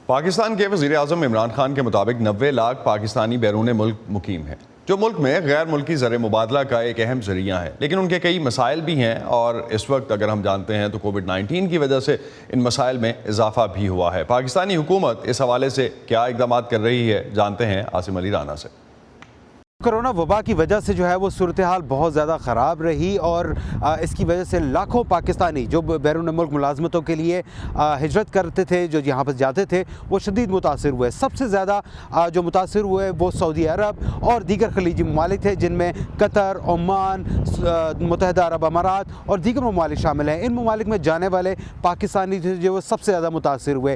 पाकिस्तान के वज़ीर आज़म इमरान खान के मुताबिक 90 लाख पाकिस्तानी बैरून मुल्क मुकीम हैं, जो मुल्क में गैर मुल्की ज़र मुबादला का एक अहम ज़रिया है। लेकिन उनके कई मसाइल भी हैं और इस वक्त अगर हम जानते हैं तो कोविड-19 की वजह से इन मसाइल में इजाफा भी हुआ है। पाकिस्तानी हुकूमत इस हवाले से क्या इक़दाम कर रही है, जानते हैं आसिम अली राना से। कोरोना वबा की वजह से जो है वो सूरत हाल बहुत ज़्यादा ख़राब रही और इसकी वजह से लाखों पाकिस्तानी जो बैरून मुल्क मुलाजमतों के लिए हिजरत करते थे, जो यहाँ पर जाते थे, वो शदीद मुतासिर हुए। सबसे ज़्यादा जो मुतासिर हुए वो सऊदी अरब और दीगर खलीजी ममालिक थे, जिनमें कतर, ओमान, मुत्तहिदा अरब अमारात और दीगर ममालिक शामिल हैं। इन ममालिक में जाने वाले पाकिस्तानी थे जो वो सबसे ज़्यादा मुतासिर हुए।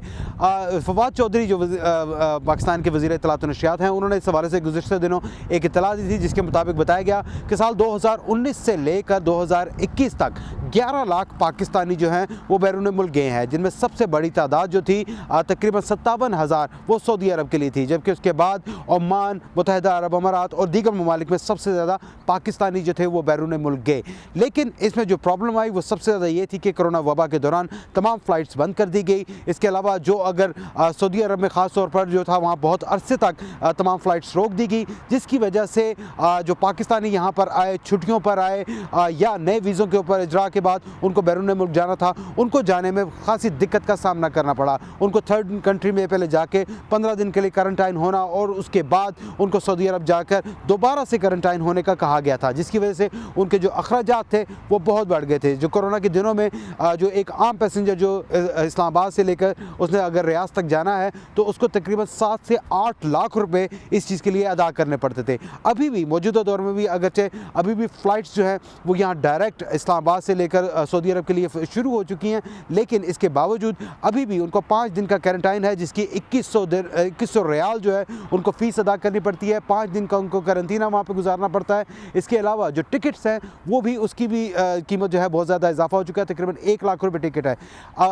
फवाद चौधरी जो पाकिस्तान के वज़ीर इत्तलात व नशियात हैं, उन्होंने इस हवाले से गुज़िश्ता दिनों एक इत्तला दी थी, जिसके मुताबिक बताया गया कि साल 2019 से लेकर 2021 तक 11 लाख पाकिस्तानी जो हैं वो बैरून मुल्क गए हैं, जिनमें सबसे बड़ी तादाद जो थी तकरीबन 57,000 वो सऊदी अरब के लिए थी, जबकि उसके बाद ओमान, मुत्तहिदा अरब अमारात और दीगर ममालिक में सबसे ज़्यादा पाकिस्तानी जो थे वो बैरून मुल्क गए। लेकिन इसमें जो प्रॉब्लम आई वो सबसे ज़्यादा ये थी कि कोरोना वबा के दौरान तमाम फ़्लाइट्स बंद कर दी गई। इसके अलावा जो अगर सऊदी अरब में ख़ास तौर पर जो था वहाँ बहुत अरसे तक तमाम फ़्लाइट्स रोक दी गई, जिसकी वजह से जो पाकिस्तानी यहाँ पर आए, छुट्टियों पर आए या नए वीज़ों के ऊपर इजरा के बाद उनको बैरून मुल्क जाना था, उनको जाने में खासी दिक्कत का सामना करना पड़ा। उनको थर्ड कंट्री में पहले जाके 15 दिन के लिए क्वारंटाइन होना और उसके बाद उनको सऊदी अरब जाकर दोबारा से क्वारंटाइन होने का कहा गया था, जिसकी वजह से उनके जो अखराजात थे वो बहुत बढ़ गए थे। जो कोरोना के दिनों में जो एक आम पैसेंजर जो इस्लामाबाद से लेकर उसने अगर रियाज तक जाना है तो उसको तकरीबन 7 से 8 लाख रुपए इस चीज़ के लिए अदा करने पड़ते थे। अभी भी मौजूदा दौर में भी अगरचे अभी भी फ़्लाइट्स जो हैं वो यहाँ डायरेक्ट इस्लामाबाद से लेकर सऊदी अरब के लिए शुरू हो चुकी हैं, लेकिन इसके बावजूद अभी भी उनको 5 दिन का क्वारंटाइन है, जिसकी 2100 रियाल जो है उनको फ़ीस अदा करनी पड़ती है। 5 दिन का उनको क्वारंटीना वहाँ पर गुजारना पड़ता है। इसके अलावा जो टिकट्स हैं वो भी उसकी भी कीमत जो है बहुत ज़्यादा इजाफा हो चुका है, तकरीबन 1 लाख रुपये टिकट है।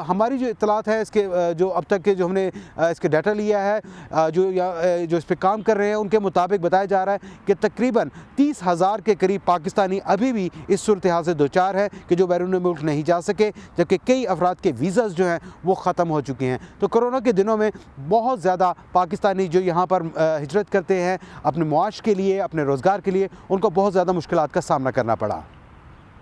हमारी जो इत्तलात है इसके जो अब तक के जो हमने इसके डाटा लिया है, जो इस पर काम कर रहे हैं, उनके मुताबिक बताया जा रहा है कि तकरीबन 30,000 के करीब पाकिस्तानी अभी भी इस सूरत हाल से दो चार है कि जो बैरून मुल्क नहीं जा सके, जबकि कई अफराद के वीज़ाज़ जो हैं वो ख़त्म हो चुके हैं। तो कोरोना के दिनों में बहुत ज़्यादा पाकिस्तानी जो यहाँ पर हिजरत करते हैं अपने मुआश के लिए, अपने रोज़गार के लिए, उनको बहुत ज़्यादा मुश्किलात का सामना करना पड़ा।